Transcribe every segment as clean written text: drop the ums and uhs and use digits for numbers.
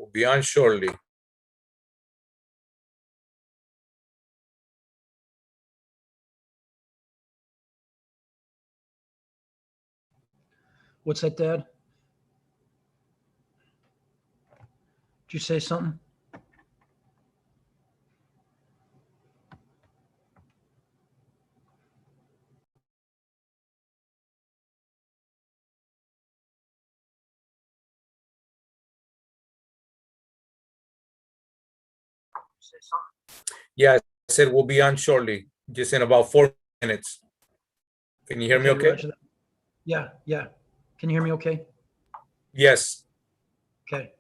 Will be on shortly. What's that, Dad? Did you say something? Yeah, I said we'll be on shortly, just in about 4 minutes. Can you hear me okay? Roger that. Yeah, yeah. Can you hear me okay? Yes. Okay.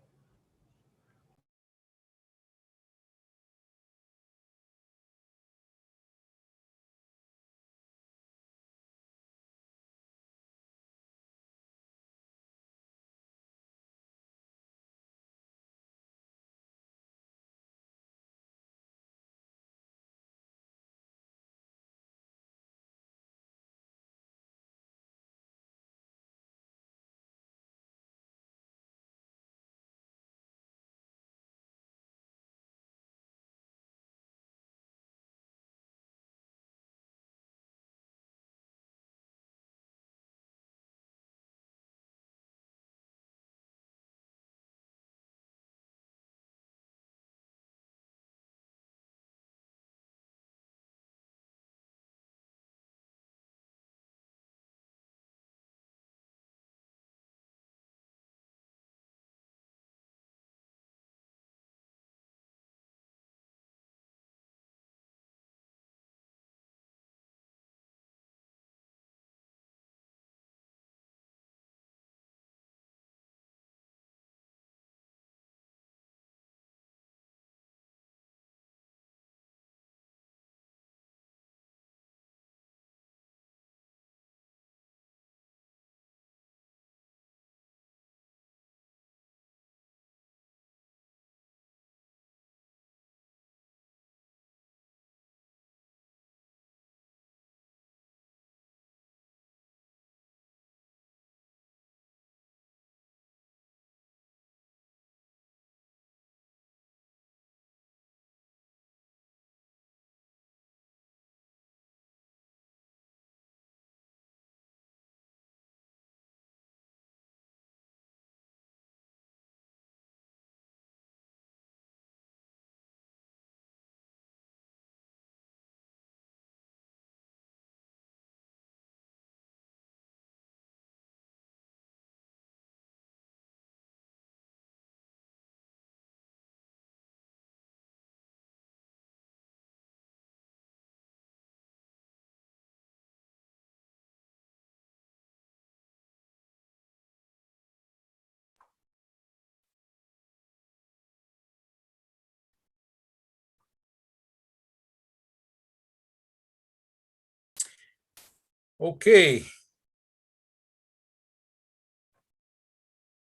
Okay.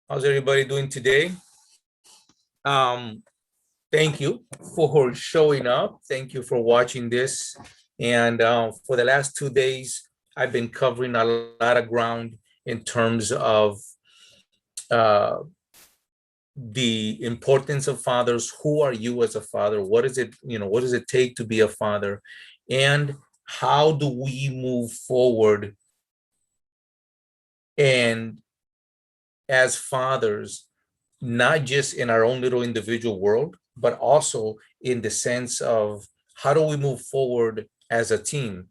How's everybody doing today? Thank you for showing up. Thank you for watching this. And for the last 2 days, I've been covering a lot of ground in terms of the importance of fathers. Who are you as a father? What is it, what does it take to be a father? And how do we move forward and as fathers, not just in our own little individual world, but also in the sense of how do we move forward as a team?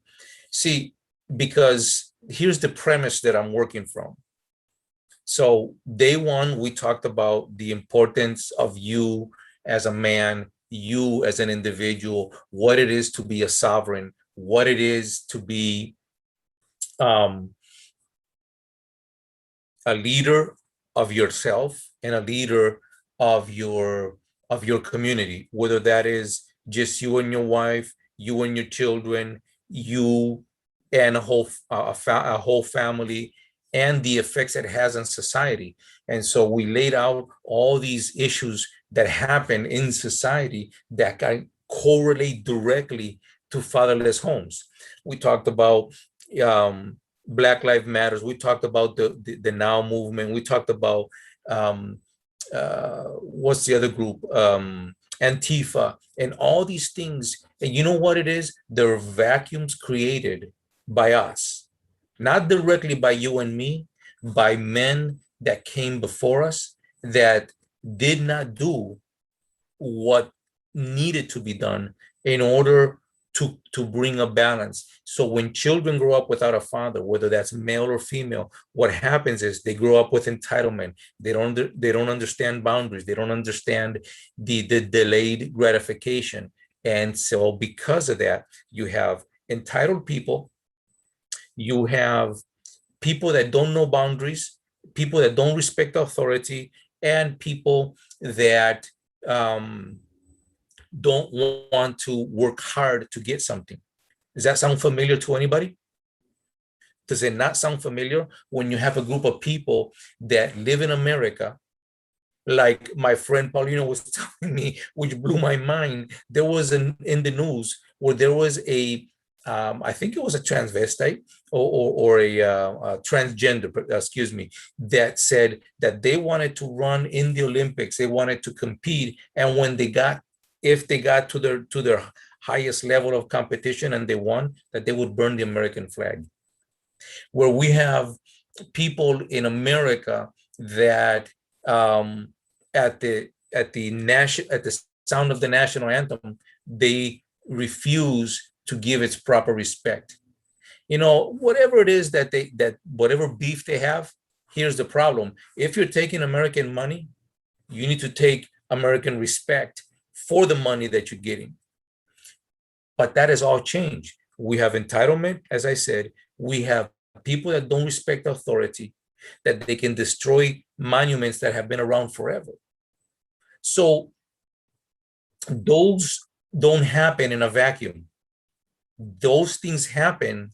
See, because here's the premise that I'm working from. So day one, we talked about the importance of you as a man, you as an individual, what it is to be a sovereign, what it is to be a leader of yourself and a leader of your community, whether that is just you and your wife, you and your children, you and a whole family, and the effects it has on society. And so we laid out all these issues that happen in society that can correlate directly to fatherless homes. We talked about Black Lives Matters. We talked about the Now movement. We talked about what's the other group? Antifa, and all these things. And you know what it is? They're vacuums created by us, not directly by you and me, by men that came before us that did not do what needed to be done in order to bring a balance. So when children grow up without a father, whether that's male or female, what happens is they grow up with entitlement. They don't understand boundaries. They don't understand the delayed gratification. And so because of that, you have entitled people, you have people that don't know boundaries, people that don't respect authority, and people that um, don't want to work hard to get something. Does that sound familiar to anybody? Does it not sound familiar when you have a group of people that live in America? Like my friend Paulino was telling me, which blew my mind. There was in the news where there was I think it was a transvestite or a transgender, excuse me, that said that they wanted to run in the Olympics. They wanted to compete, and when if they got to their highest level of competition and they won, that they would burn the American flag. Where we have people in America that at the sound of the national anthem, they refuse to give its proper respect. Whatever it is that whatever beef they have, here's the problem. If you're taking American money, you need to take American respect for the money that you're getting. But that has all changed. We have entitlement, as I said. We have people that don't respect authority, that they can destroy monuments that have been around forever. So those don't happen in a vacuum. Those things happen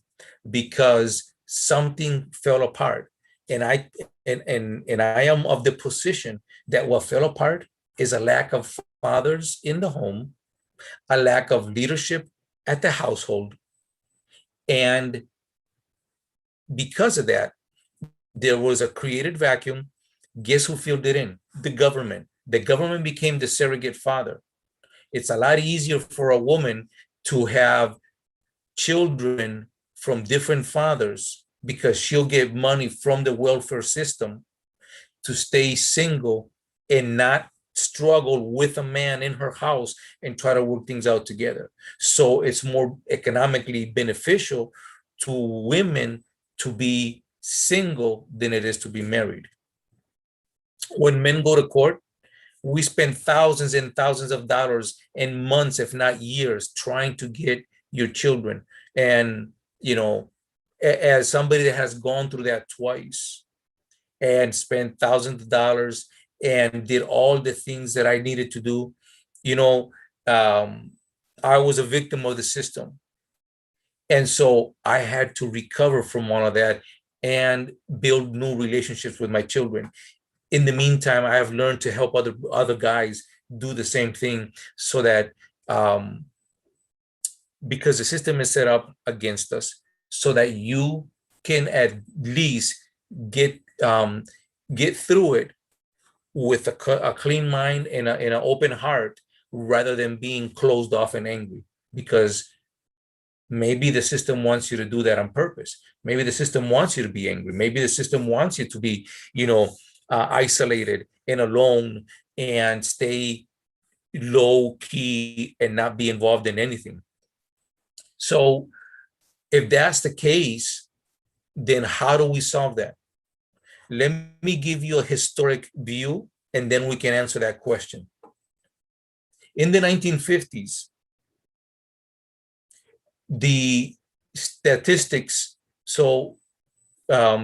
because something fell apart. And I am of the position that what fell apart is a lack of fathers in the home, a lack of leadership at the household. And because of that, there was a created vacuum. Guess who filled it in? The government. The government became the surrogate father. It's a lot easier for a woman to have children from different fathers because she'll get money from the welfare system to stay single and not struggle with a man in her house and try to work things out together. So it's more economically beneficial to women to be single than it is to be married. When men go to court, we spend thousands and thousands of dollars and months, if not years, trying to get your children. And, as somebody that has gone through that twice and spent thousands of dollars and did all the things that I needed to do, I was a victim of the system. And so I had to recover from all of that and build new relationships with my children. In the meantime, I have learned to help other guys do the same thing, so that because the system is set up against us, so that you can at least get through it with a clean mind and an open heart, rather than being closed off and angry. Because maybe the system wants you to do that on purpose. Maybe the system wants you to be angry. Maybe the system wants you to be, isolated and alone and stay low key and not be involved in anything. So if that's the case, then how do we solve that? Let me give you a historic view, and then we can answer that question. In the 1950s, the statistics,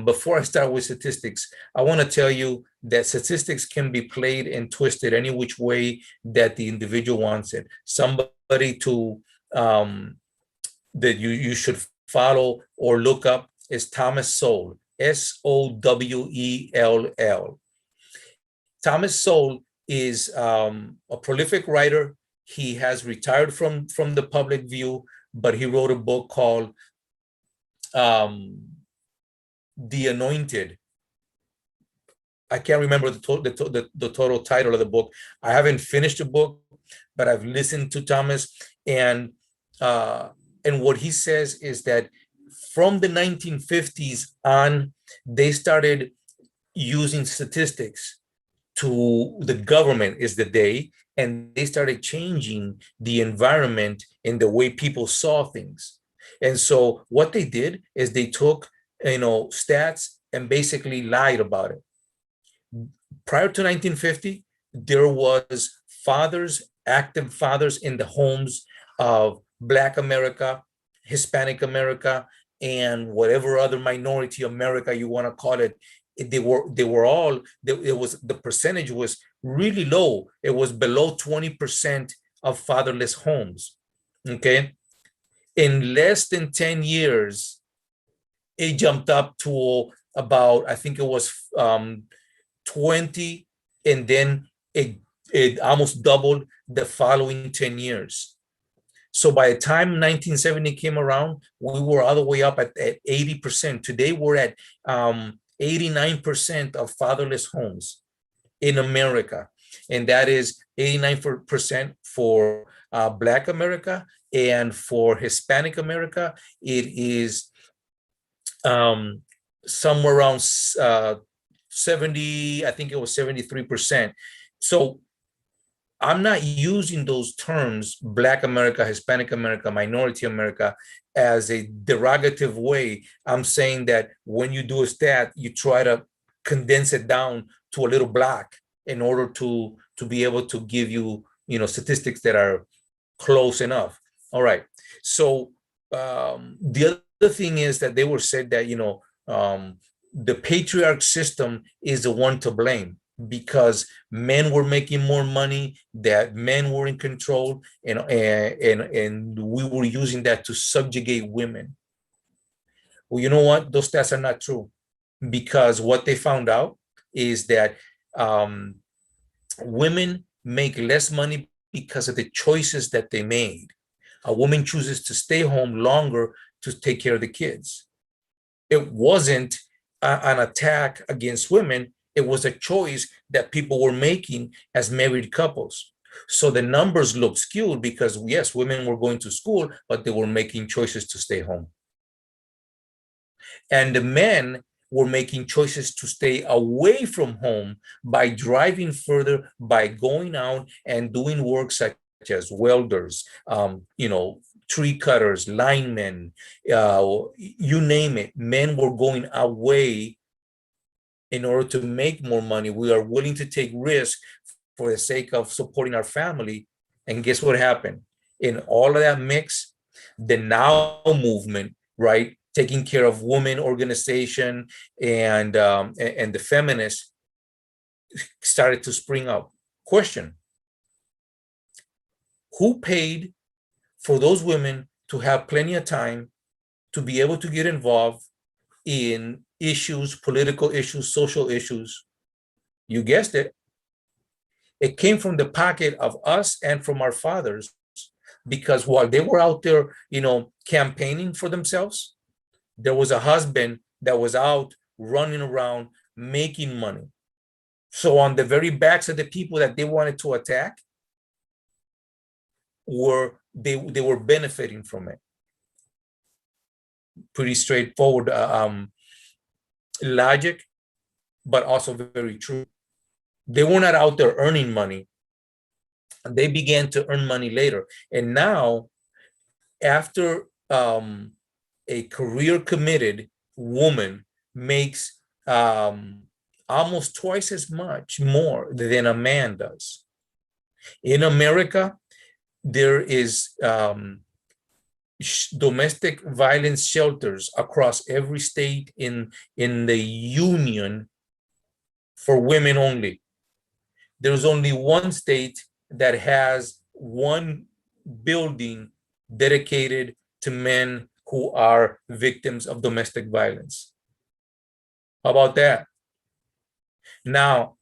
before I start with statistics, I want to tell you that statistics can be played and twisted any which way that the individual wants it. Somebody that you should follow or look up is Thomas Sowell, Sowell. Thomas Sowell is a prolific writer. He has retired from the public view, but he wrote a book called The Anointed. I can't remember the total title of the book. I haven't finished the book, but I've listened to Thomas, and uh, and what he says is that from the 1950s on, they started using statistics to the government is the day, and they started changing the environment and the way people saw things. And so what they did is they took, stats and basically lied about it. Prior to 1950, there was fathers, active fathers in the homes of Black America, Hispanic America, and whatever other minority America you want to call it. They were all, it was, the percentage was really low. It was below 20% of fatherless homes. Okay. In less than 10 years, it jumped up to about, I think it was 20, and then it almost doubled the following 10 years. So by the time 1970 came around, we were all the way up at 80%. Today we're at 89% of fatherless homes in America. And that is 89% for Black America, and for Hispanic America, it is somewhere around 70, I think it was 73%. So I'm not using those terms, Black America, Hispanic America, Minority America, as a derogative way. I'm saying that when you do a stat, you try to condense it down to a little block in order to be able to give you, statistics that are close enough. All right. So the other thing is that they were said that, the patriarch system is the one to blame, because men were making more money, that men were in control, and we were using that to subjugate women. Well, you know what? Those stats are not true, because what they found out is that um, women make less money because of the choices that they made. A woman chooses to stay home longer to take care of the kids. It wasn't an attack against women. It was a choice that people were making as married couples. So the numbers look skewed because, yes, women were going to school, but they were making choices to stay home. And the men were making choices to stay away from home by driving further, by going out and doing work such as welders, tree cutters, linemen, you name it. Men were going away in order to make more money. We are willing to take risks for the sake of supporting our family. And guess what happened? In all of that mix, the Now movement, right, taking care of women organization and the feminists started to spring up. Question: who paid for those women to have plenty of time to be able to get involved in issues, political issues, social issues? You guessed it. It came from the pocket of us and from our fathers, because while they were out there, campaigning for themselves, there was a husband that was out running around making money. So on the very backs of the people that they wanted to attack, they were benefiting from it. Pretty straightforward logic, but also very true. They were not out there earning money. They began to earn money later. And now, after a career committed woman makes almost twice as much more than a man does. In America, there is domestic violence shelters across every state in the union for women only. There's only one state that has one building dedicated to men who are victims of domestic violence. How about that? Now,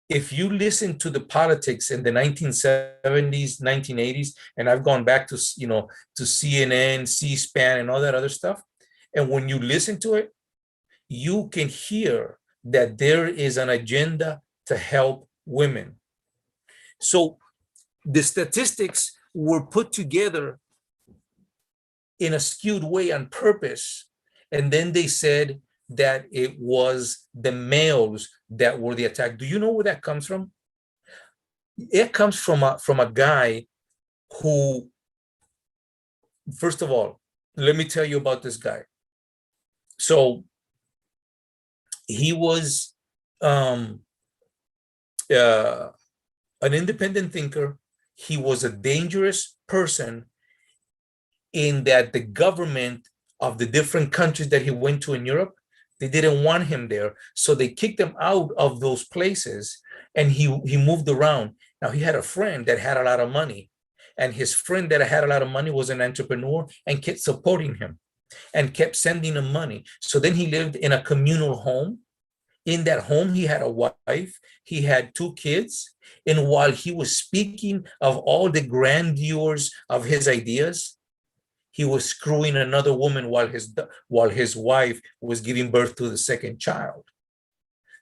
if you listen to the politics in the 1970s, 1980s, and I've gone back to, to CNN, C-SPAN, and all that other stuff, and when you listen to it, you can hear that there is an agenda to help women. So the statistics were put together in a skewed way on purpose. And then they said that it was the males that were the attack. Do you know where that comes from? It comes from a guy who, first of all, let me tell you about this guy. So he was um, uh, an independent thinker. He was a dangerous person in that the government of the different countries that he went to in Europe, they didn't want him there. So they kicked him out of those places and he moved around. Now he had a friend that had a lot of money, and his friend that had a lot of money was an entrepreneur and kept supporting him and kept sending him money. So then he lived in a communal home. In that home, he had a wife, he had 2 kids. And while he was speaking of all the grandeurs of his ideas, he was screwing another woman while his wife was giving birth to the second child.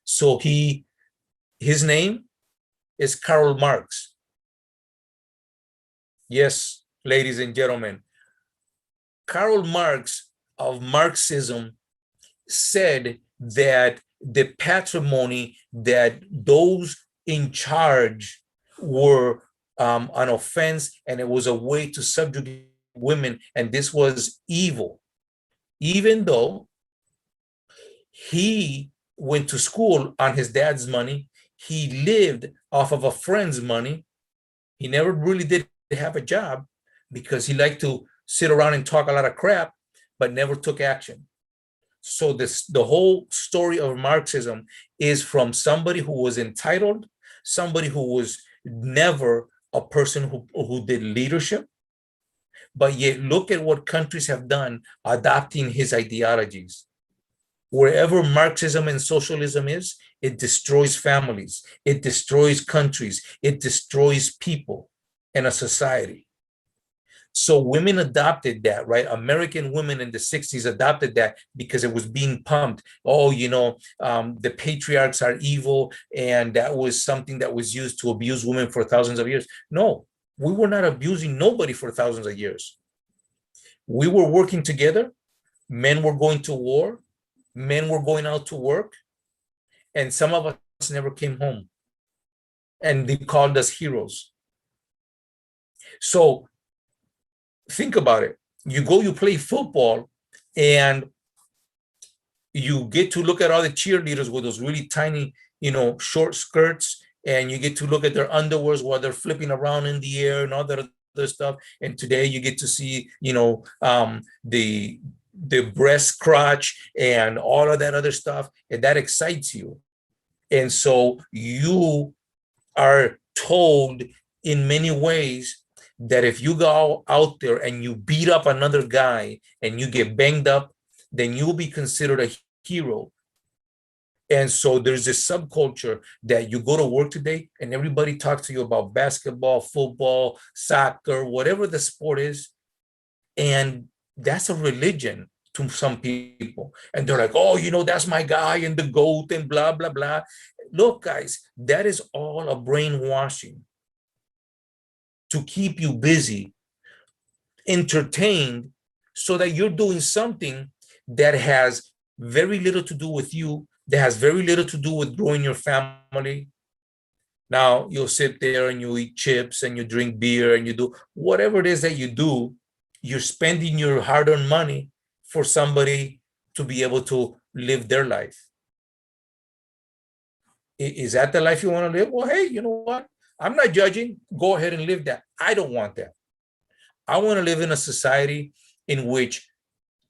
So his name is Karl Marx. Yes, ladies and gentlemen, Karl Marx of Marxism said that the patrimony that those in charge were an offense, and it was a way to subjugate women, and this was evil. Even though he went to school on his dad's money, he lived off of a friend's money. He never really did have a job because he liked to sit around and talk a lot of crap, but never took action. So the whole story of Marxism is from somebody who was entitled, somebody who was never a person who did leadership, but yet look at what countries have done adopting his ideologies. Wherever Marxism and socialism is, it destroys families, it destroys countries, it destroys people and a society. So women adopted that, right? American women in the 60s adopted that because it was being pumped. Oh, the patriarchs are evil, and that was something that was used to abuse women for thousands of years. No, we were not abusing nobody for thousands of years. We were working together. Men were going to war. Men were going out to work. And some of us never came home. And they called us heroes. So think about it. You play football, and you get to look at all the cheerleaders with those really tiny, short skirts, and you get to look at their underwears while they're flipping around in the air and all that other stuff. And today you get to see, the breast crotch and all of that other stuff, and that excites you. And so you are told in many ways that if you go out there and you beat up another guy and you get banged up, then you'll be considered a hero. And so there's this subculture that you go to work today and everybody talks to you about basketball, football, soccer, whatever the sport is. And that's a religion to some people. And they're like, oh, that's my guy and the GOAT and blah, blah, blah. Look, guys, that is all a brainwashing to keep you busy, entertained, so that you're doing something that has very little to do with you, that has very little to do with growing your family. Now you'll sit there and you eat chips and you drink beer and you do whatever it is that you do. You're spending your hard-earned money for somebody to be able to live their life. Is that the life you want to live? Well, hey, you know what? I'm not judging. Go ahead and live that. I don't want that. I want to live in a society in which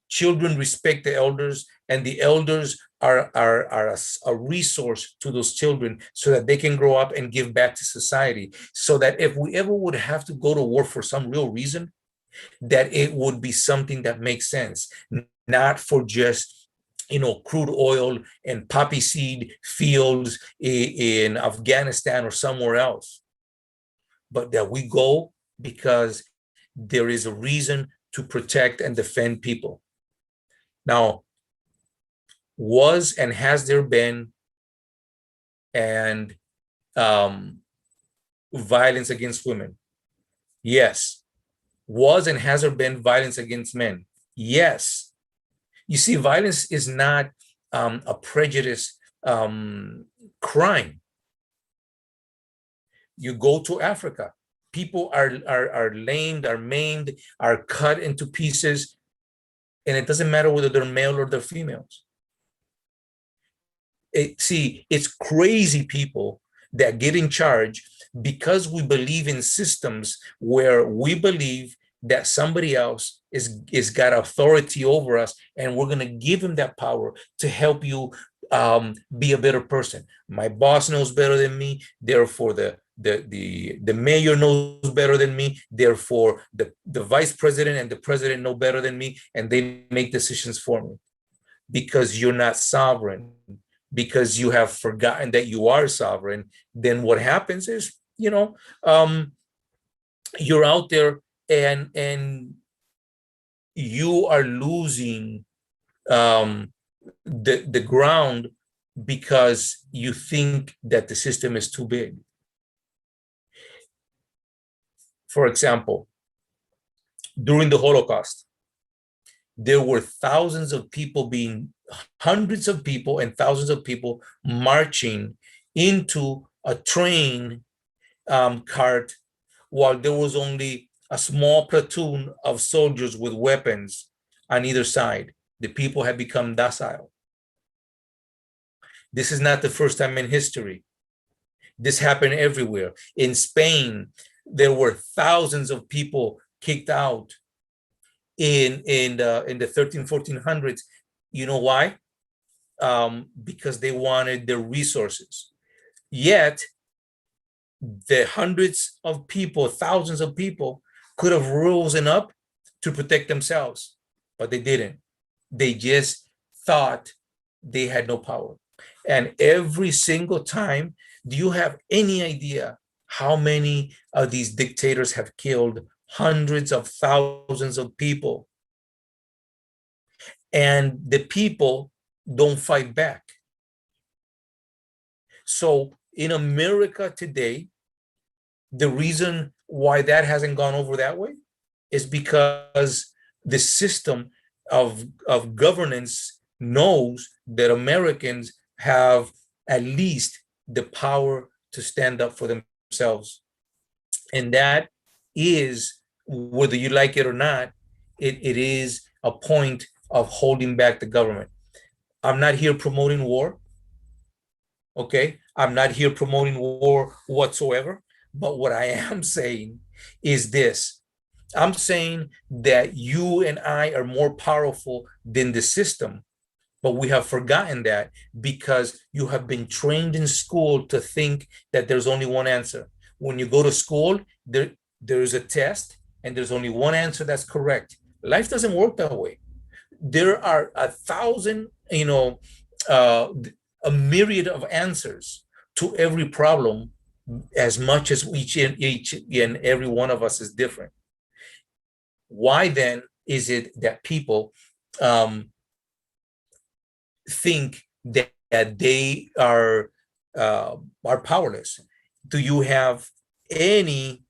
children respect the elders, and the elders are a resource to those children so that they can grow up and give back to society. So that if we ever would have to go to war for some real reason, that it would be something that makes sense, not for just crude oil and poppy seed fields in Afghanistan or somewhere else, but that we go because there is a reason to protect and defend people. Now, Was and has there been and violence against women? Yes. Was and has there been violence against men? Yes. You see, violence is not a prejudice crime. You go to Africa, people are lamed, are maimed, are cut into pieces, and it doesn't matter whether they're male or they're females. See, it's crazy people that get in charge because we believe in systems where we believe that somebody else is got authority over us, and we're going to give him that power to help you be a better person. My boss knows better than me, therefore the mayor knows better than me, therefore the vice president and the president know better than me, and they make decisions for me. Because you're not sovereign, because you have forgotten that you are sovereign, then what happens is, you're out there and you are losing the ground because you think that the system is too big. For example, during the Holocaust, there were thousands of people hundreds of people and thousands of people marching into a train cart, while there was only a small platoon of soldiers with weapons on either side. The people had become docile. This is not the first time in history. This happened everywhere. In Spain, there were thousands of people kicked out in the 1400s. You know why? Because they wanted their resources. Yet, the hundreds of people, thousands of people could have risen up to protect themselves, but they didn't. They just thought they had no power. And every single time, do you have any idea how many of these dictators have killed hundreds of thousands of people? And the people don't fight back. So in America today, the reason why that hasn't gone over that way is because the system of governance knows that Americans have at least the power to stand up for themselves. And that is, whether you like it or not, it is a point of holding back the government. I'm not here promoting war. Okay, I'm not here promoting war whatsoever. But what I am saying is this. I'm saying that you and I are more powerful than the system, but we have forgotten that because you have been trained in school to think that there's only one answer. When you go to school, there's a test and there's only one answer that's correct. Life doesn't work that way. There are 1,000, a myriad of answers to every problem, as much as each and every one of us is different. Why then is it that people think that they are powerless? Do you have any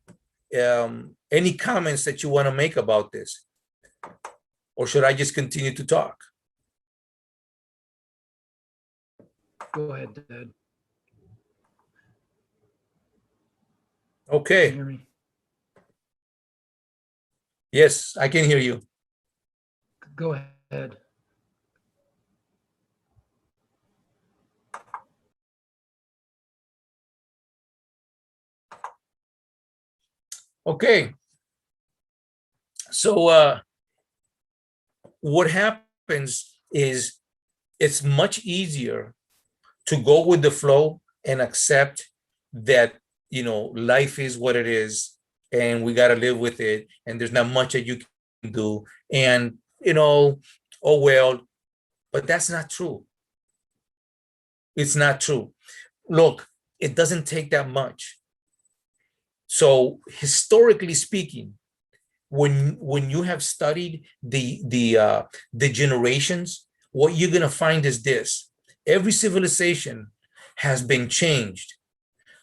comments that you want to make about this, or should I just continue to talk? Go ahead, Dad. Okay. Can you hear me? Yes, I can hear you. Go ahead. Okay. So what happens is it's much easier to go with the flow and accept that, life is what it is and we got to live with it. And there's not much that you can do. And, oh, well, but that's not true. It's not true. Look, it doesn't take that much. So historically speaking, when you have studied the generations, what you're going to find is this. Every civilization has been changed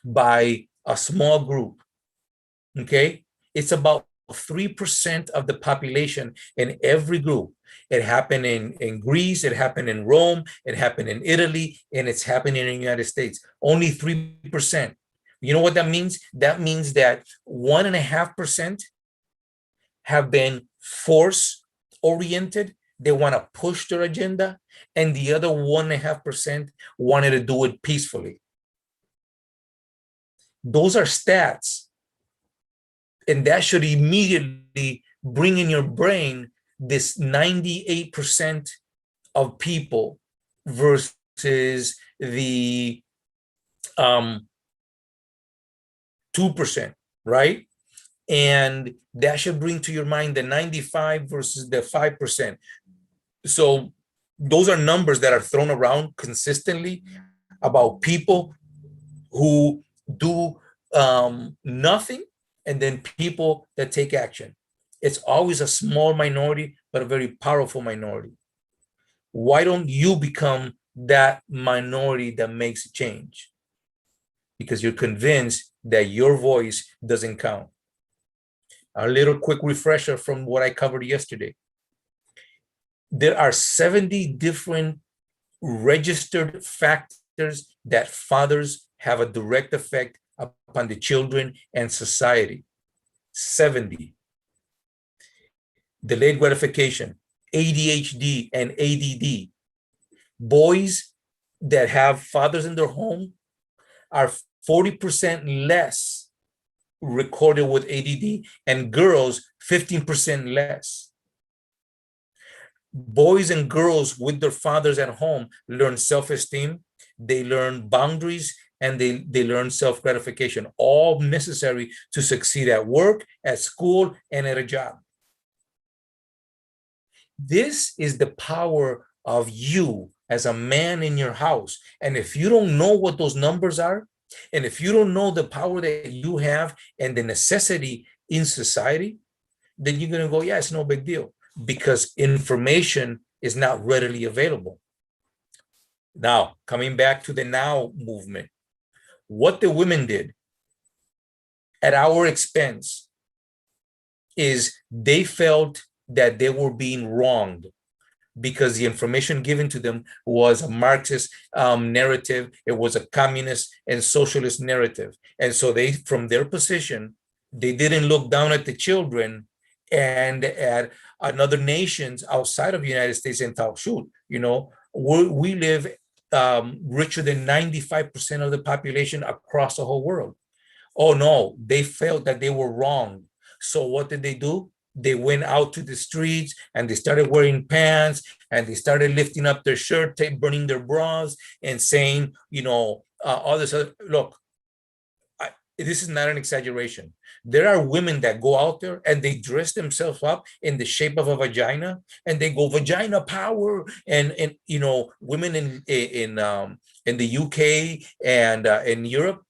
by a small group, okay? It's about 3% of the population in every group. It happened in Greece, it happened in Rome, it happened in Italy, and it's happening in the United States. Only 3%. You know what that means? That means that 1.5% have been force oriented. They want to push their agenda, and the other 1.5% wanted to do it peacefully. Those are stats. And that should immediately bring in your brain this 98% of people versus the 2%, right? And that should bring to your mind the 95 versus the 5%. So those are numbers that are thrown around consistently about people who do nothing, and then people that take action. It's always a small minority, but a very powerful minority. Why don't you become that minority that makes a change? Because you're convinced that your voice doesn't count. A little quick refresher from what I covered yesterday. There are 70 different registered factors that fathers have a direct effect upon the children and society. 70. Delayed gratification, ADHD, and ADD. Boys that have fathers in their home are 40% less recorded with ADD, and girls 15% less. Boys and girls with their fathers at home learn self-esteem, they learn boundaries, and they learn self-gratification, all necessary to succeed at work, at school, and at a job. This is the power of you as a man in your house. And if you don't know what those numbers are, and if you don't know the power that you have and the necessity in society, then you're going to go, yeah, it's no big deal, because information is not readily available. Now, coming back to the now movement, what the women did at our expense is they felt that they were being wronged because the information given to them was a Marxist narrative. It was a communist and socialist narrative. And so they, from their position, they didn't look down at the children and at another nations outside of the United States and thought, shoot, you know, we live richer than 95% of the population across the whole world. Oh no, they felt that they were wrong. So what did they do? They went out to the streets and they started wearing pants and they started lifting up their shirt, burning their bras and saying, you know, all this other, look, this is not an exaggeration. There are women that go out there and they dress themselves up in the shape of a vagina and they go vagina power. And you know, women in the UK and in Europe,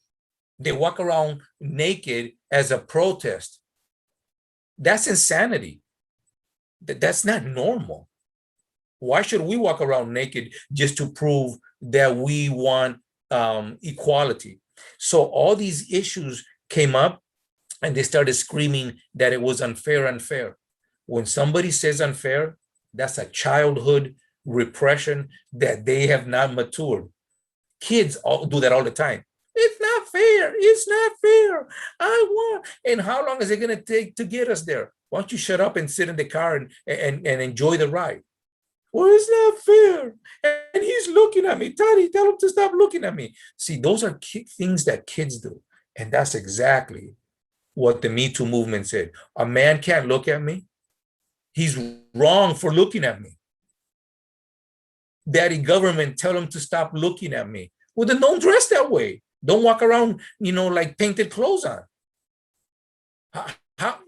they walk around naked as a protest. That's insanity. That's not normal. Why should we walk around naked just to prove that we want equality? So all these issues came up and they started screaming that it was unfair, unfair. When somebody says unfair, that's a childhood repression that they have not matured. Kids all do that all the time. It's not fair. It's not fair. I want. And how long is it going to take to get us there? Why don't you shut up and sit in the car and enjoy the ride? Well, it's not fair. And he's looking at me. Teddy, tell him to stop looking at me. See, those are things that kids do. And that's exactly what the Me Too movement said. A man can't look at me. He's wrong for looking at me. Daddy government, tell him to stop looking at me. Well, then don't dress that way. Don't walk around, you know, like painted clothes on. How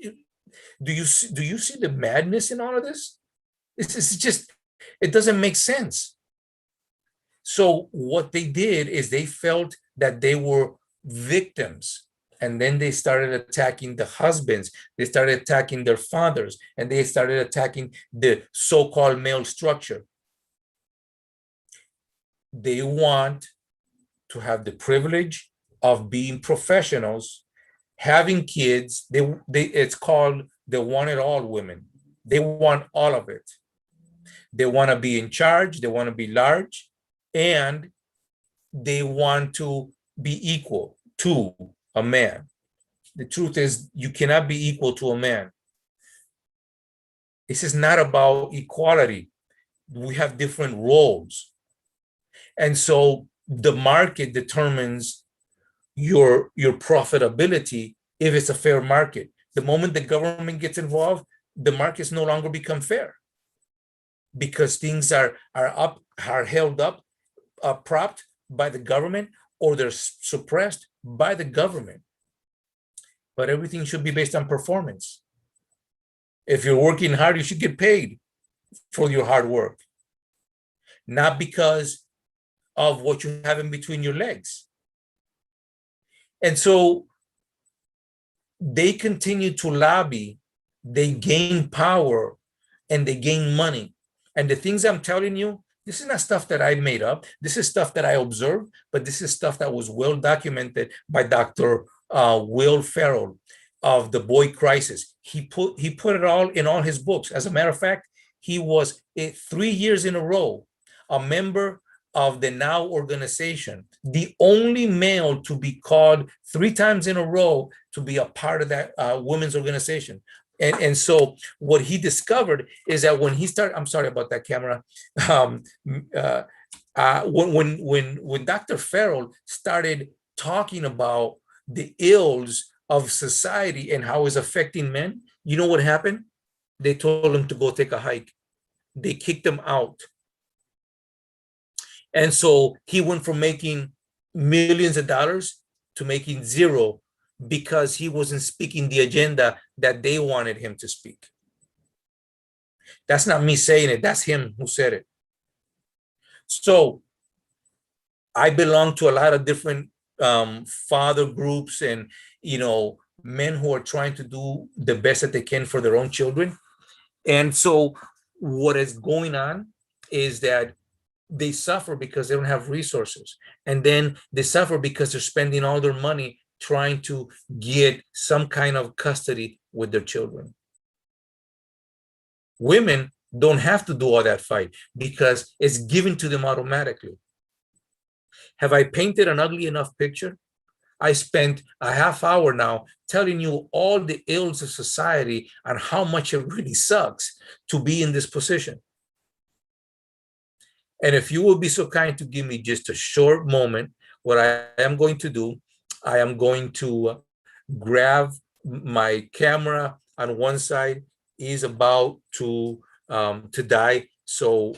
do you see the madness in all of this? It's just, it doesn't make sense. So what they did is they felt that they were victims, and then they started attacking the husbands. They started attacking their fathers, and they started attacking the so-called male structure. They want to have the privilege of being professionals, having kids. It's called they want it all women. They want all of it. They want to be in charge, they want to be large, and they want to be equal to a man. The truth is, you cannot be equal to a man. This is not about equality. We have different roles. And so the market determines your profitability if it's a fair market. The moment the government gets involved, the markets no longer become fair because things are held up, propped by the government, or they're suppressed by the government. But everything should be based on performance. If you're working hard, you should get paid for your hard work, not because of what you have in between your legs. And so they continue to lobby, they gain power, and they gain money. And the things I'm telling you, this is not stuff that I made up. This is stuff that I observed, but this is stuff that was well documented by Dr. Will Ferrell of the Boy Crisis. He put it all in all his books. As a matter of fact, he was 3 years in a row a member of the Now organization, the only male to be called 3 times in a row to be a part of that women's organization. And so what he discovered is that when he started, I'm sorry about that camera. When Dr. Farrell started talking about the ills of society and how it's affecting men, you know what happened? They told him to go take a hike. They kicked him out. And so he went from making millions of dollars to making zero because he wasn't speaking the agenda that they wanted him to speak. That's not me saying it. That's him who said it. So I belong to a lot of different father groups and, men who are trying to do the best that they can for their own children. And so what is going on is that they suffer because they don't have resources. And then they suffer because they're spending all their money trying to get some kind of custody with their children. Women don't have to do all that fight because it's given to them automatically. Have I painted an ugly enough picture? I spent a half hour now telling you all the ills of society and how much it really sucks to be in this position. And if you will be so kind to give me just a short moment, what I am going to do, I am going to grab my camera on one side. He's about to die. So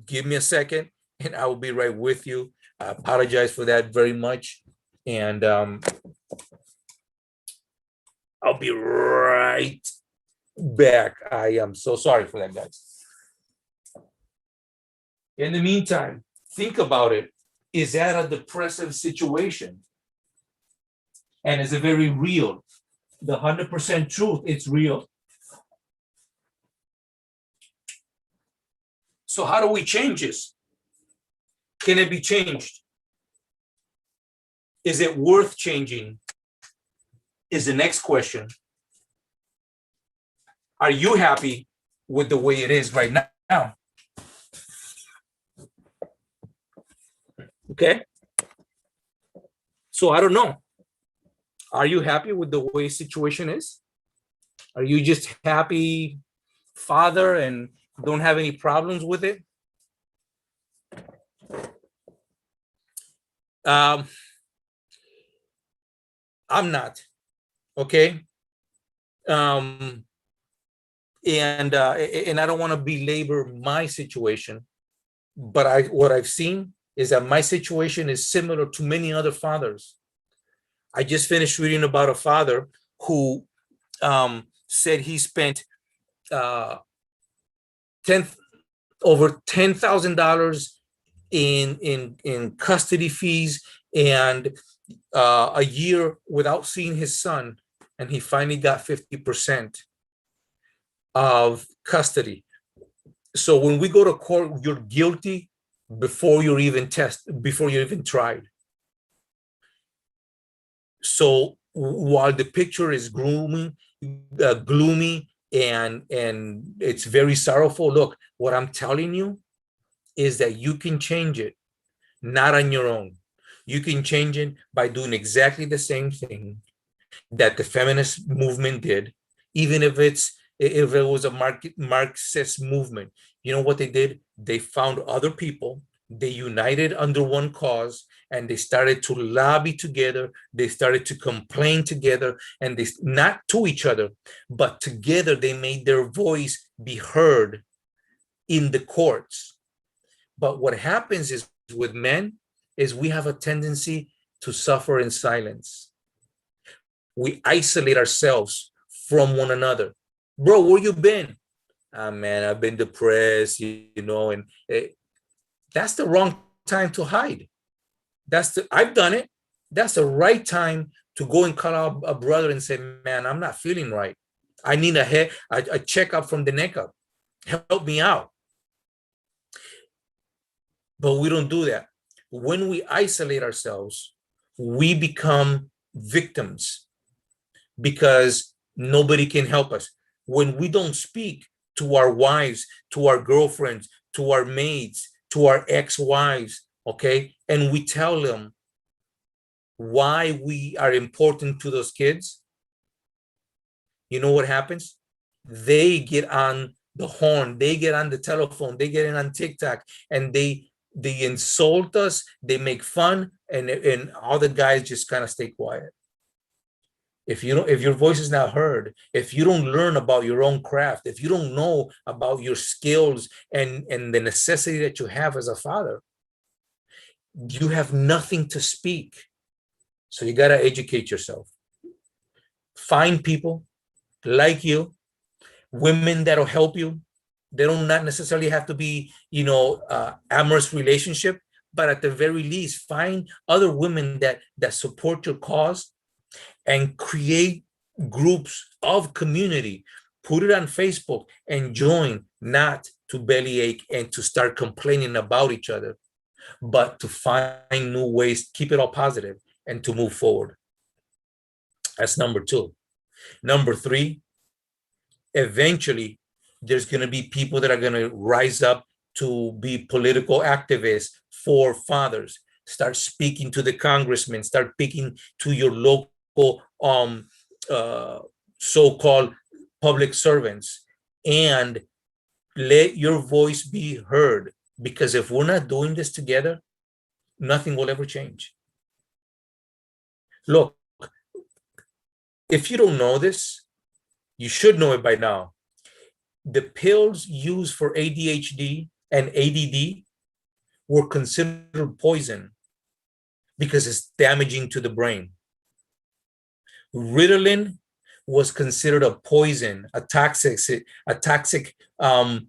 give me a second and I will be right with you. I apologize for that very much. And I'll be right back. I am so sorry for that, guys. In the meantime, think about it. Is that a depressive situation? And is it very real? The 100% truth, it's real. So how do we change this? Can it be changed? Is it worth changing? Is the next question. Are you happy with the way it is right now? Okay. So I don't know. Are you happy with the way situation is? Are you just happy father and don't have any problems with it? I'm not. Okay. And I don't want to belabor my situation, but what I've seen is that my situation is similar to many other fathers. I just finished reading about a father who said he spent over $10,000 in custody fees and a year without seeing his son, and he finally got 50% of custody. So when we go to court, you're guilty before before you even tried. So while the picture is gloomy and it's very sorrowful, look, what I'm telling you is that you can change it, not on your own. You can change it by doing exactly the same thing that the feminist movement did, even if it was a Marxist movement. You know what they did? They found other people, they united under one cause, and they started to lobby together. They started to complain together, and they not to each other, but together they made their voice be heard in the courts. But what happens is with men is we have a tendency to suffer in silence. We isolate ourselves from one another. Bro, where you been? Ah, man, I've been depressed, and that's the wrong time to hide. I've done it. That's the right time to go and call out a brother and say, man, I'm not feeling right. I need a checkup from the neck up. Help me out. But we don't do that. When we isolate ourselves, we become victims because nobody can help us. When we don't speak to our wives, to our girlfriends, to our maids, to our ex-wives, okay, and we tell them why we are important to those kids, you know what happens? They get on the horn, they get on the telephone, they get in on TikTok, and they insult us, they make fun, and all the guys just kind of stay quiet. If your voice is not heard, if you don't learn about your own craft, if you don't know about your skills and the necessity that you have as a father, you have nothing to speak. So you got to educate yourself. Find people like you, women that'll help you. They don't not necessarily have to be, amorous relationship, but at the very least, find other women that support your cause and create groups of community. Put it on Facebook and join, not to bellyache and to start complaining about each other, but to find new ways, keep it all positive, and to move forward. That's number two. Number three, eventually there's going to be people that are going to rise up to be political activists for fathers. Start speaking to the congressmen, start speaking to your local so-called public servants, and let your voice be heard. Because if we're not doing this together, nothing will ever change. Look, if you don't know this, you should know it by now. The pills used for ADHD and ADD were considered poison because it's damaging to the brain. Ritalin was considered a poison, a toxic. I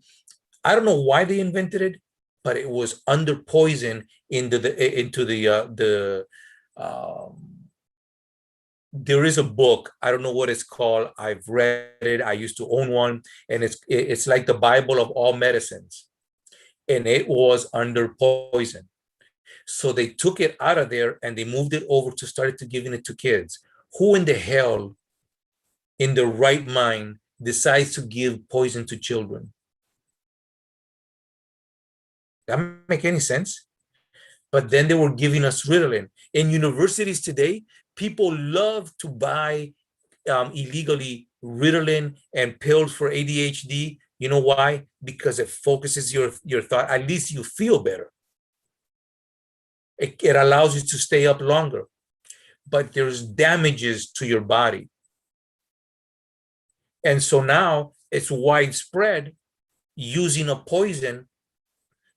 don't know why they invented it, but it was under poison into the. There is a book. I don't know what it's called. I've read it. I used to own one, and it's like the Bible of all medicines, and it was under poison. So they took it out of there and they moved it over to started to giving it to kids. Who in the hell, in the right mind, decides to give poison to children? That make any sense? But then they were giving us Ritalin. In universities today, people love to buy illegally Ritalin and pills for ADHD. You know why? Because it focuses your thought. At least you feel better. It allows you to stay up longer. But there's damages to your body. And so now it's widespread using a poison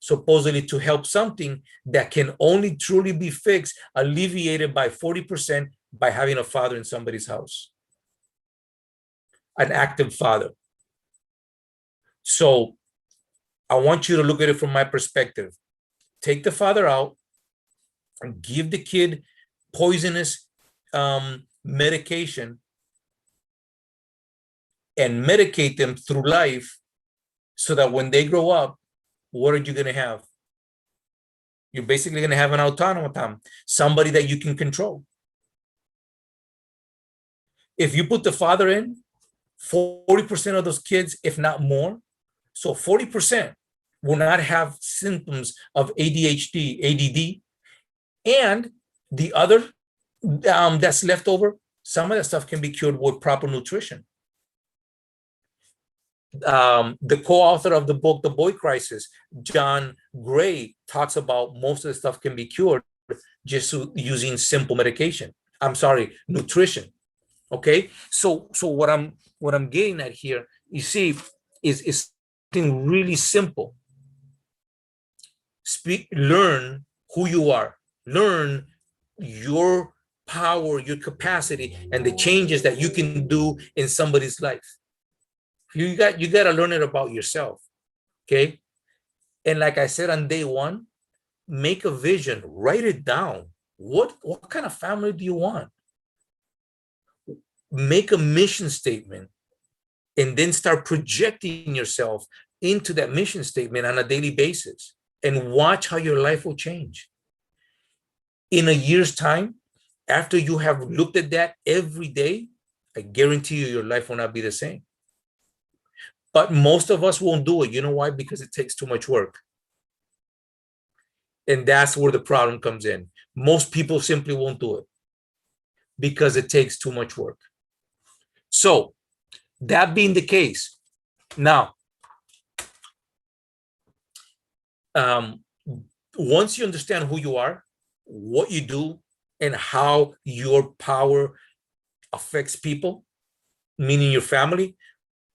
supposedly to help something that can only truly be fixed, alleviated by 40% by having a father in somebody's house, an active father. So I want you to look at it from my perspective. Take the father out and give the kid poisonous medication and medicate them through life so that when they grow up, what are you going to have? You're basically going to have an automaton, somebody that you can control. If you put the father in, 40% of those kids, if not more, so 40% will not have symptoms of ADHD, ADD, and the other that's left over, some of that stuff can be cured with proper nutrition. The co-author of the book, The Boy Crisis, John Gray, talks about most of the stuff can be cured just using simple medication. I'm sorry, nutrition. Okay, so what I'm getting at here, you see, is something really simple. Learn who you are, learn your power, your capacity, and the changes that you can do in somebody's life. You got to learn it about yourself. Okay, and like I said on day one, make a vision, write it down. What kind of family do you want? Make a mission statement, and then start projecting yourself into that mission statement on a daily basis, and watch how your life will change. In a year's time, after you have looked at that every day, I guarantee you your life will not be the same. But most of us won't do it. You know why? Because it takes too much work. And that's where the problem comes in. Most people simply won't do it because it takes too much work. So that being the case, now, once you understand who you are, what you do, and how your power affects people, meaning your family,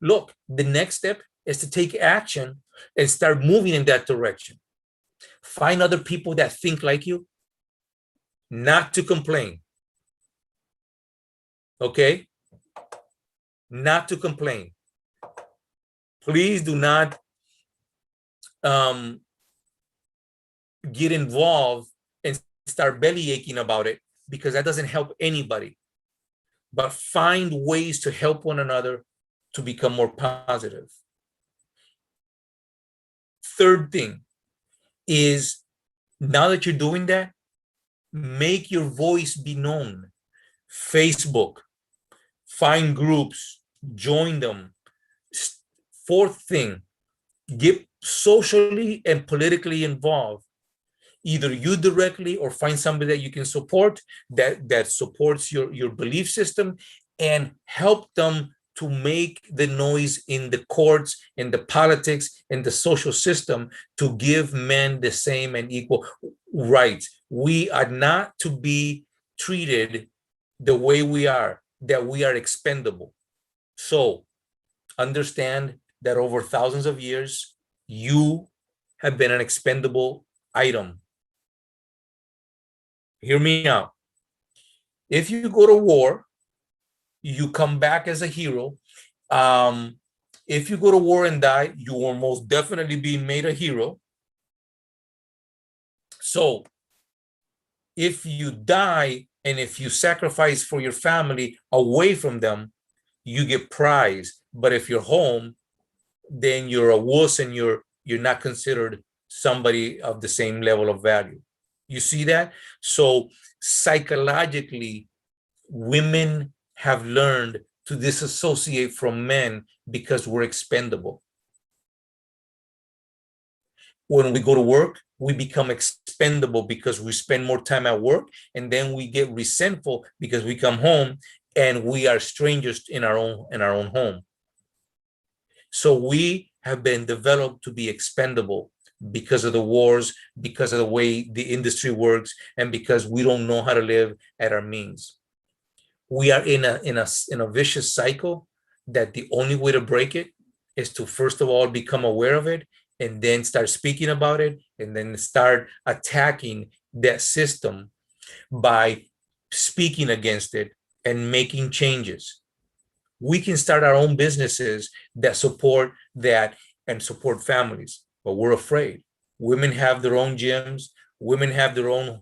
look, the next step is to take action and start moving in that direction. Find other people that think like you, not to complain. Okay? Not to complain. Please do not get involved and start belly aching about it, because that doesn't help anybody. But find ways to help one another to become more positive. Third thing is, now that you're doing that, make your voice be known. Facebook, find groups, join them. Fourth thing, get socially and politically involved. Either you directly, or find somebody that you can support, that supports your belief system, and help them to make the noise in the courts, in the politics, in the social system, to give men the same and equal rights. We are not to be treated the way we are, that we are expendable. So understand that over thousands of years, you have been an expendable item. Hear me out. If you go to war, you come back as a hero. If you go to war and die, you will most definitely be made a hero. So if you die and if you sacrifice for your family away from them, you get prize. But if you're home, then you're a wuss, and you're not considered somebody of the same level of value. You see that? So psychologically, women have learned to disassociate from men because we're expendable. When we go to work, we become expendable because we spend more time at work, and then we get resentful because we come home and we are strangers in our own home. So we have been developed to be expendable because of the wars, because of the way the industry works, and because we don't know how to live at our means. We are in a vicious cycle that the only way to break it is to, first of all, become aware of it, and then start speaking about it, and then start attacking that system by speaking against it and making changes. We can start our own businesses that support that and support families, but we're afraid. Women have their own gyms. Women have their own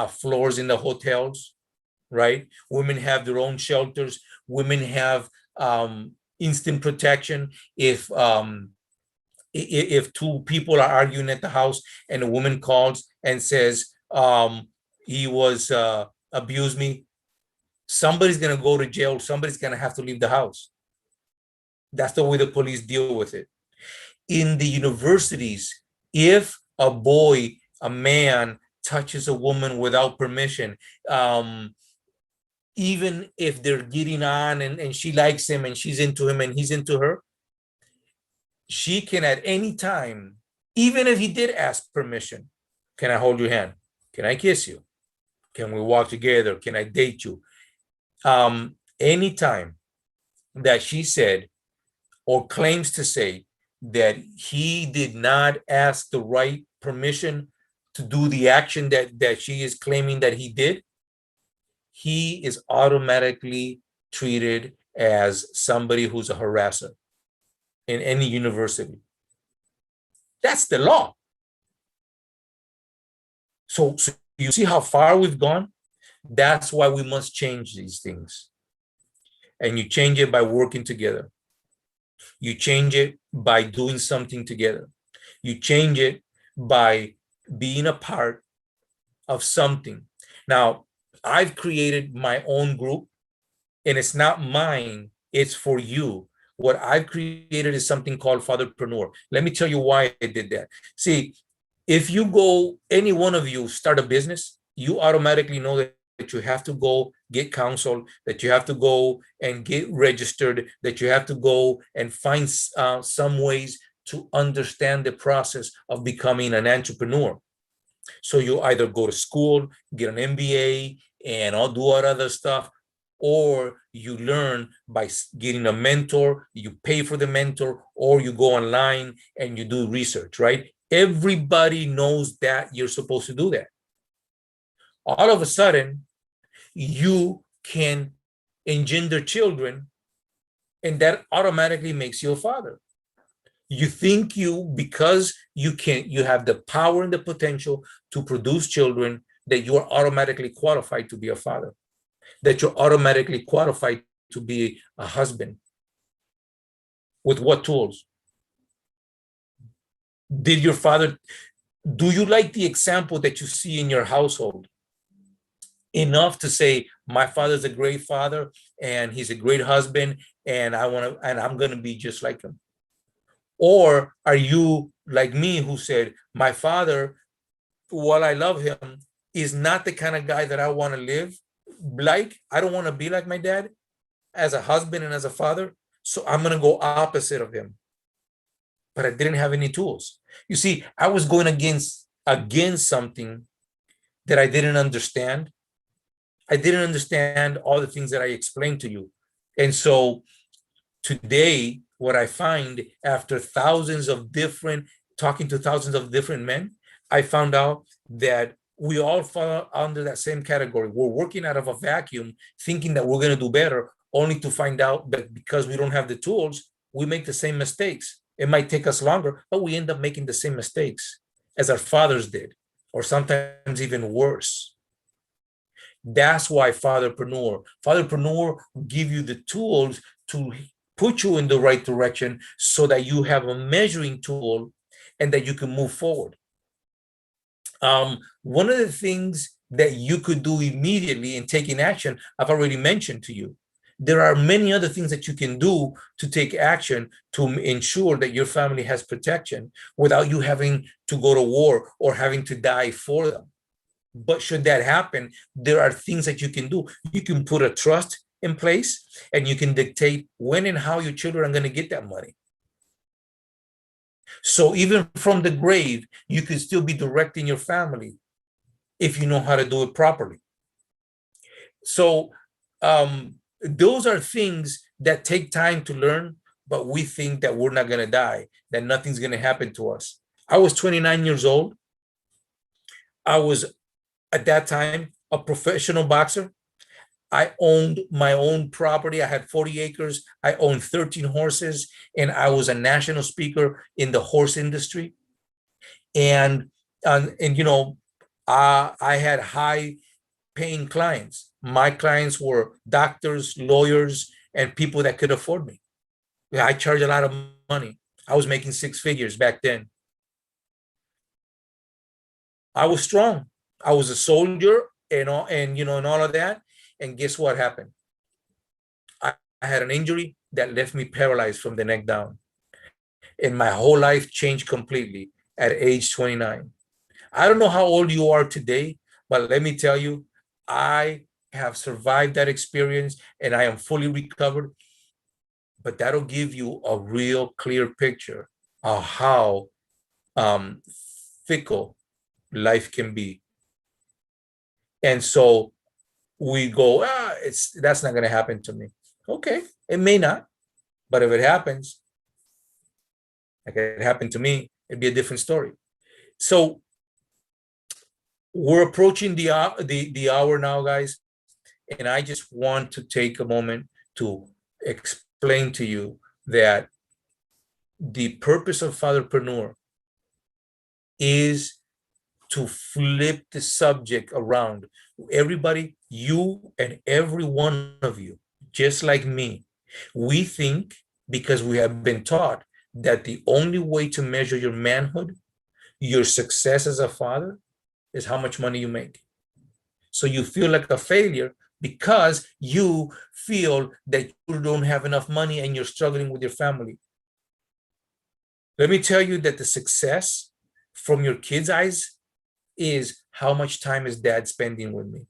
floors in the hotels, right? Women have their own shelters. Women have instant protection if If two people are arguing at the house and a woman calls and says, he was abused me, somebody's going to go to jail. Somebody's going to have to leave the house. That's the way the police deal with it. In the universities, if a boy, a man touches a woman without permission, even if they're getting on and she likes him and she's into him and he's into her, she can at any time, even if he did ask permission, can I hold your hand? Can I kiss you? Can we walk together? Can I date you? Anytime that she said or claims to say that he did not ask the right permission to do the action that she is claiming that he did, he is automatically treated as somebody who's a harasser in any university. That's the law. So you see how far we've gone? That's why we must change these things. And you change it by working together. You change it by doing something together. You change it by being a part of something. Now, I've created my own group, and it's not mine, it's for you. What I've created is something called Fatherpreneur. Let me tell you why I did that. See, if you go, any one of you start a business, you automatically know that you have to go get counsel, that you have to go and get registered, that you have to go and find some ways to understand the process of becoming an entrepreneur. So you either go to school, get an MBA, and all do all other stuff, or you learn by getting a mentor, you pay for the mentor, or you go online and you do research, right? Everybody knows that you're supposed to do that. All of a sudden, you can engender children, and that automatically makes you a father. You think because you have the power and the potential to produce children, that you are automatically qualified to be a father, that you're automatically qualified to be a husband. With what tools? Did your father, do you like the example that you see in your household enough to say, my father's a great father and he's a great husband, and I'm going to be just like him? Or are you like me, who said, my father, while I love him, is not the kind of guy that I want to live like? I don't want to be like my dad as a husband and as a father, so I'm going to go opposite of him. But I didn't have any tools. You see, I was going against something that I didn't understand. I didn't understand all the things that I explained to you. And so today, what I find, after talking to thousands of different men, I found out that we all fall under that same category. We're working out of a vacuum, thinking that we're going to do better, only to find out that because we don't have the tools, we make the same mistakes. It might take us longer, but we end up making the same mistakes as our fathers did, or sometimes even worse. That's why Fatherpreneur will give you the tools to put you in the right direction, so that you have a measuring tool and that you can move forward. One of the things that you could do immediately in taking action, I've already mentioned to you. There are many other things that you can do to take action to ensure that your family has protection without you having to go to war or having to die for them. But should that happen, there are things that you can do. You can put a trust in place, and you can dictate when and how your children are going to get that money. So even from the grave, you can still be directing your family if you know how to do it properly. So those are things that take time to learn, but we think that we're not going to die, that nothing's going to happen to us. I was 29 years old. I was, at that time, a professional boxer. I owned my own property. I had 40 acres. I owned 13 horses, and I was a national speaker in the horse industry. And I had high paying clients. My clients were doctors, lawyers, and people that could afford me. I charge a lot of money. I was making six figures back then. I was strong. I was a soldier and all, and all of that. And guess what happened? I had an injury that left me paralyzed from the neck down. And my whole life changed completely at age 29. I don't know how old you are today, but let me tell you, I have survived that experience and I am fully recovered. But that'll give you a real clear picture of how um, fickle life can be. And so we go, that's not going to happen to me. Okay, it may not, but if it happens, like it happened to me, it'd be a different story. So we're approaching the hour now, guys, and I just want to take a moment to explain to you that the purpose of Fatherpreneur is to flip the subject around. Everybody, you and every one of you, just like me, we think because we have been taught that the only way to measure your manhood, your success as a father, is how much money you make. So you feel like a failure because you feel that you don't have enough money and you're struggling with your family. Let me tell you that the success from your kids' eyes is how much time is dad spending with me.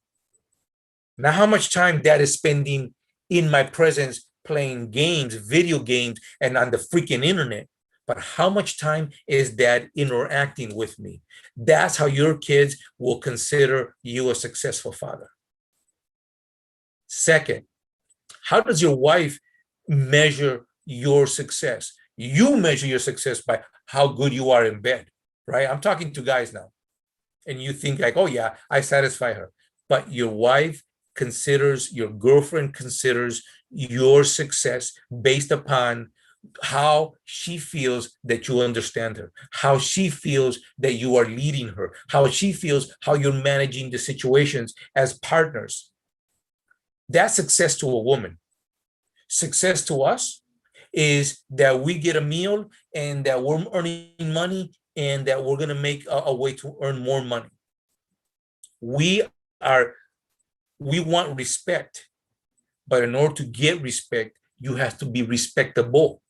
Not how much time dad is spending in my presence playing games, video games, and on the freaking internet, but how much time is dad interacting with me? That's how your kids will consider you a successful father. Second, how does your wife measure your success? You measure your success by how good you are in bed, right? I'm talking to guys now. And you think like, oh yeah, I satisfy her. But your wife considers, your girlfriend considers your success based upon how she feels that you understand her, how she feels that you are leading her, how she feels how you're managing the situations as partners. That's success to a woman. Success to us is that we get a meal and that we're earning money and that we're going to make a way to earn more money. We want respect, but in order to get respect, you have to be respectable.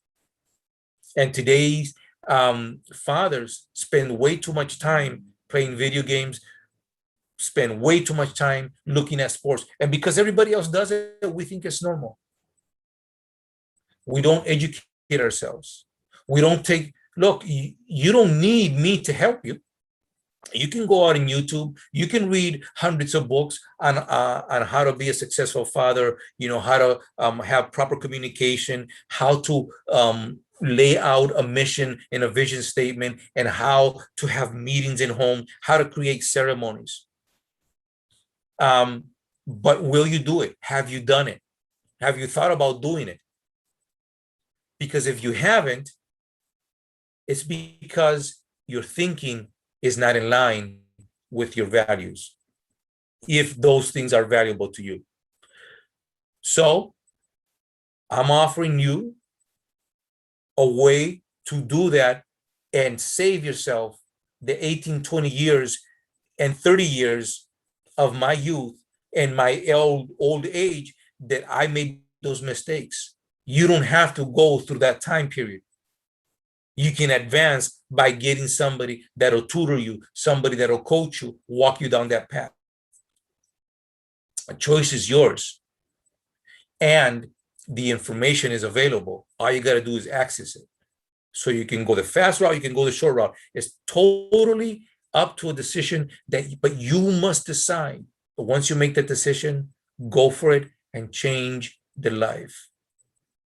And today's fathers spend way too much time playing video games, spend way too much time looking at sports. And because everybody else does it, we think it's normal. We don't educate ourselves. We don't look, you don't need me to help you. You can go out on YouTube. You can read hundreds of books on how to be a successful father. How to have proper communication, how to lay out a mission and a vision statement, and how to have meetings in home, how to create ceremonies. But will you do it? Have you done it? Have you thought about doing it? Because if you haven't, it's because your thinking is not in line with your values, if those things are valuable to you. So I'm offering you a way to do that and save yourself the 18, 20 years and 30 years of my youth and my old age that I made those mistakes. You don't have to go through that time period. You can advance by getting somebody that'll tutor you, somebody that'll coach you, walk you down that path. A choice is yours. And the information is available. All you got to do is access it. So you can go the fast route, you can go the short route. It's totally up to a decision but you must decide. But once you make that decision, go for it and change the life.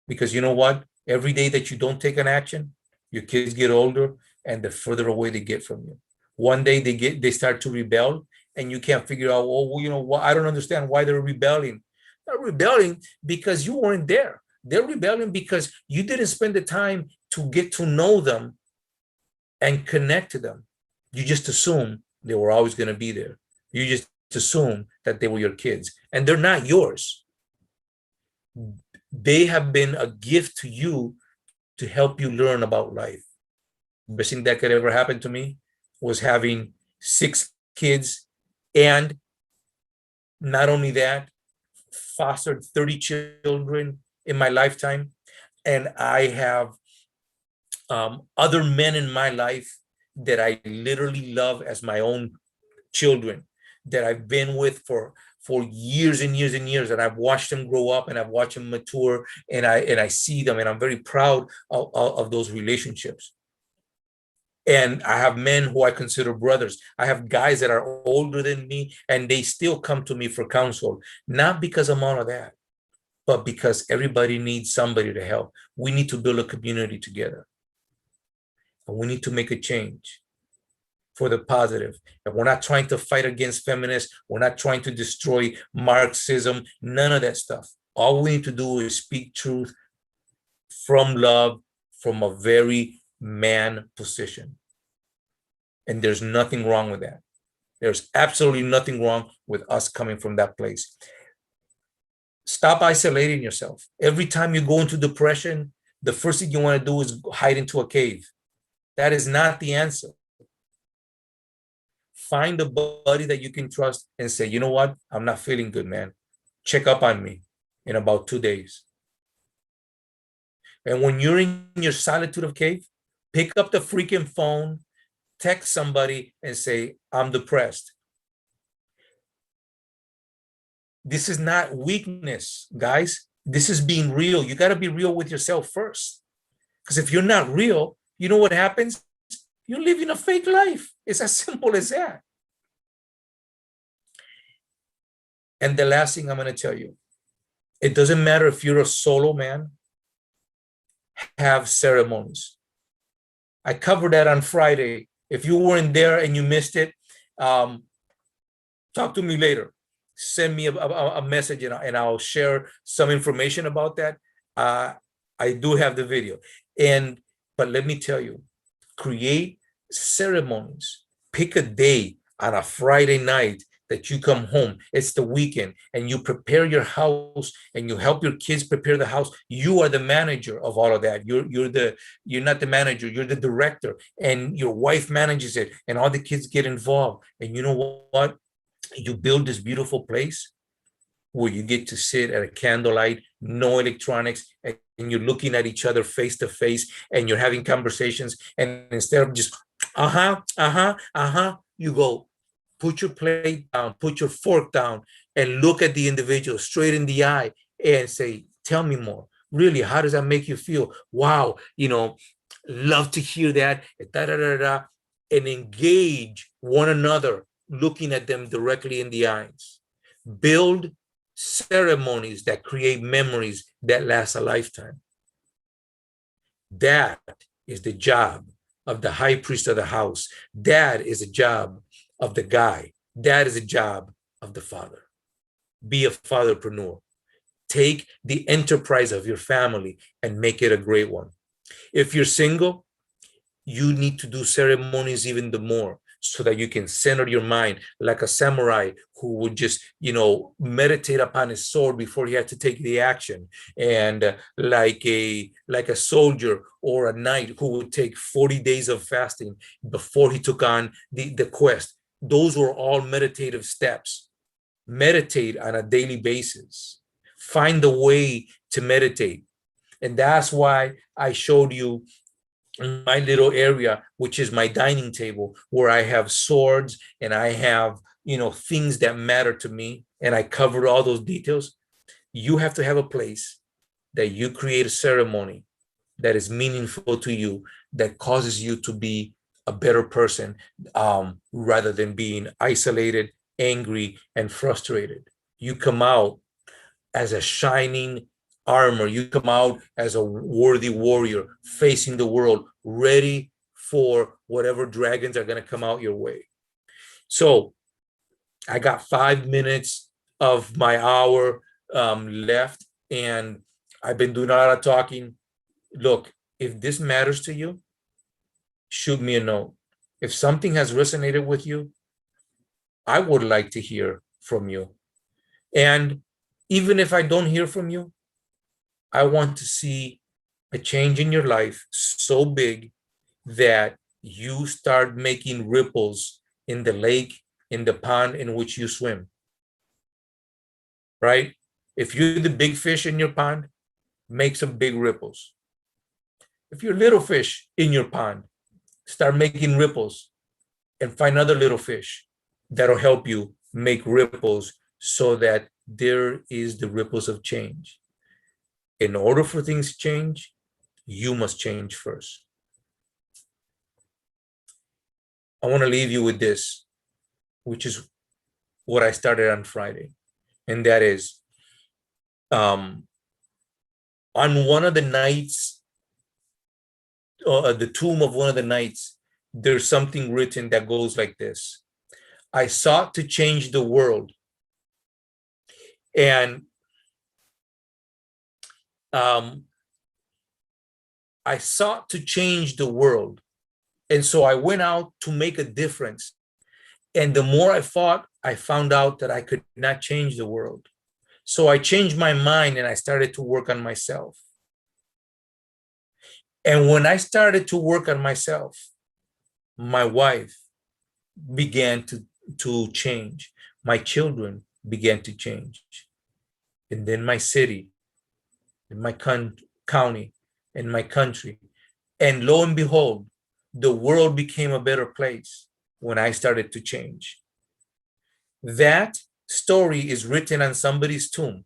Because you know what? Every day that you don't take an action, your kids get older and the further away they get from you. One day they start to rebel and you can't figure out, I don't understand why they're rebelling. They're rebelling because you weren't there. They're rebelling because you didn't spend the time to get to know them and connect to them. You just assume they were always going to be there. You just assume that they were your kids, and they're not yours. They have been a gift to you to help you learn about life. The best thing that could ever happen to me was having 6 kids, and not only that, fostered 30 children in my lifetime. And I have other men in my life that I literally love as my own children, that I've been with for years and years and years, and I've watched them grow up and I've watched them mature, and I see them, and I'm very proud of those relationships. And I have men who I consider brothers. I have guys that are older than me, and they still come to me for counsel, not because I'm all of that, but because everybody needs somebody to help. We need to build a community together, and we need to make a change for the positive. And we're not trying to fight against feminists. We're not trying to destroy Marxism, none of that stuff. All we need to do is speak truth from love, from a very man position. And there's nothing wrong with that. There's absolutely nothing wrong with us coming from that place. Stop isolating yourself. Every time you go into depression, the first thing you want to do is hide into a cave. That is not the answer. Find a buddy that you can trust and say, you know what? I'm not feeling good, man. Check up on me in about 2 days. And when you're in your solitude of cave, pick up the freaking phone, text somebody and say, I'm depressed. This is not weakness, guys. This is being real. You got to be real with yourself first. Because if you're not real, you know what happens? You're living a fake life. It's as simple as that. And the last thing I'm going to tell you, it doesn't matter if you're a solo man, have ceremonies. I covered that on Friday. If you weren't there and you missed it, talk to me later. Send me a message and I'll share some information about that. I do have the video. But let me tell you, create ceremonies. Pick a day on a Friday night that you come home. It's the weekend and you prepare your house and you help your kids prepare the house. You are the manager of all of that. You're not the manager, you're the director, and your wife manages it and all the kids get involved. And you know what? You build this beautiful place where you get to sit at a candlelight, no electronics, and you're looking at each other face to face and you're having conversations. And instead of just, you go, put your plate down, put your fork down, and look at the individual straight in the eye and say, tell me more. Really, how does that make you feel? Wow, love to hear that, and engage one another, looking at them directly in the eyes. Build ceremonies that create memories that last a lifetime. That is the job of the high priest of the house. That is the job of the guy. That is the job of the father. Be a fatherpreneur. Take the enterprise of your family and make it a great one. If you're single, you need to do ceremonies even the more so that you can center your mind like a samurai who would just, meditate upon his sword before he had to take the action. And like a soldier or a knight who would take 40 days of fasting before he took on the quest. Those were all meditative steps. Meditate on a daily basis. Find a way to meditate. And that's why I showed you my little area, which is my dining table, where I have swords and I have, things that matter to me. And I covered all those details. You have to have a place that you create a ceremony that is meaningful to you, that causes you to be a better person, rather than being isolated, angry, and frustrated. You come out as a shining armor. You come out as a worthy warrior facing the world, ready for whatever dragons are going to come out your way. So I got 5 minutes of my hour left, and I've been doing a lot of talking. Look, if this matters to you, shoot me a note. If something has resonated with you, I would like to hear from you. And even if I don't hear from you, I want to see a change in your life so big that you start making ripples in the lake, in the pond in which you swim, right? If you're the big fish in your pond, make some big ripples. If you're little fish in your pond, start making ripples and find other little fish that'll help you make ripples so that there is the ripples of change. In order for things to change, you must change first. I want to leave you with this, which is what I started on Friday. And that is, on one of the nights, the tomb of one of the knights, there's something written that goes like this: I sought to change the world, and I sought to change the world. And so I went out to make a difference. And the more I fought, I found out that I could not change the world. So I changed my mind and I started to work on myself. And when I started to work on myself, my wife began to change. My children began to change. And then my city, and my county, and my country. And lo and behold, the world became a better place when I started to change. That story is written on somebody's tomb,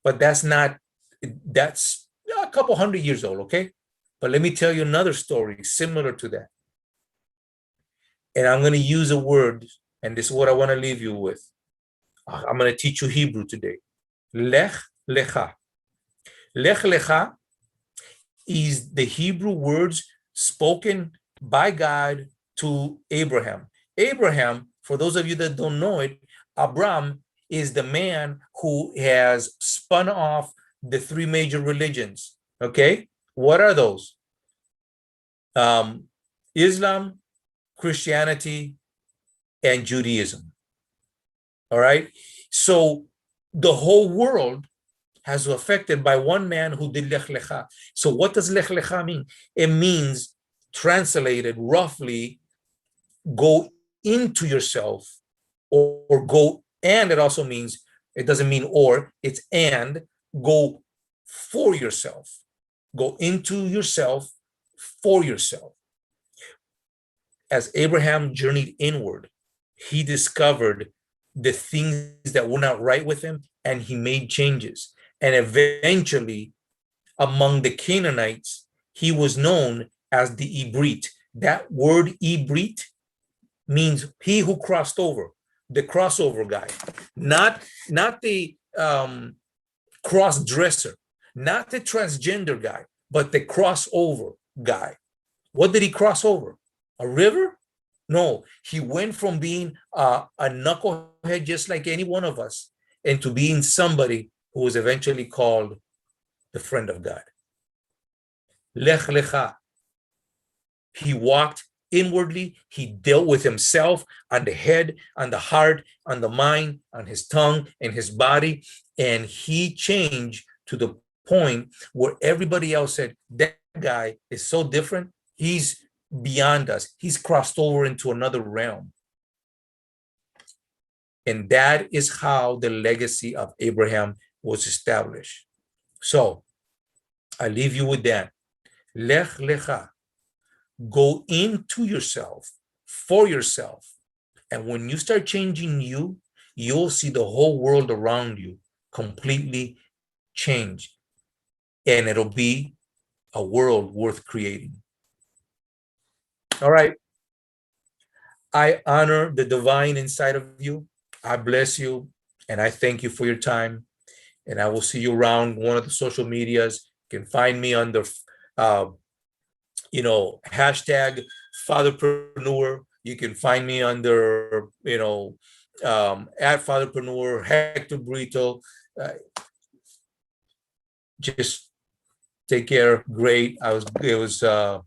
but that's a couple hundred years old, okay? But let me tell you another story similar to that. And I'm going to use a word, and this is what I want to leave you with. I'm going to teach you Hebrew today. Lech lecha. Lech lecha is the Hebrew words spoken by God to Abraham. Abraham, for those of you that don't know it, Abram is the man who has spun off the three major religions. Okay, what are those? Islam, Christianity, and Judaism. All right, so the whole world has affected by one man who did Lech Lecha. So what does Lech Lecha mean? It means, translated roughly, go into yourself, or go, and it also means, it doesn't mean or, it's and, go for yourself. Go into yourself, for yourself. As Abraham journeyed inward, he discovered the things that were not right with him, and he made changes. And eventually, among the Canaanites, he was known as the Ibrit. That word Ibrit means he who crossed over, the crossover guy, not the cross-dresser, not the transgender guy, but the crossover guy. What did he cross over? A river? No, he went from being a knucklehead just like any one of us, and to being somebody who was eventually called the friend of God. Lech lecha. He walked inwardly. He dealt with himself on the head, on the heart, on the mind, on his tongue, and his body. And he changed to the point where everybody else said, that guy is so different. He's beyond us. He's crossed over into another realm. And that is how the legacy of Abraham was established. So I leave you with that. Lech lecha. Go into yourself, for yourself. And when you start changing you, you'll see the whole world around you completely change. And it'll be a world worth creating. All right. I honor the divine inside of you. I bless you. And I thank you for your time. And I will see you around one of the social medias. You can find me under hashtag fatherpreneur. You can find me under, at fatherpreneur, Hector Brito. Just take care. Great. It was a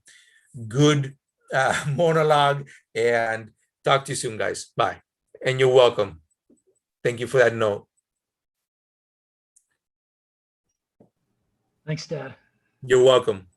good monologue, and talk to you soon, guys. Bye. And you're welcome. Thank you for that note. Thanks, Dad. You're welcome.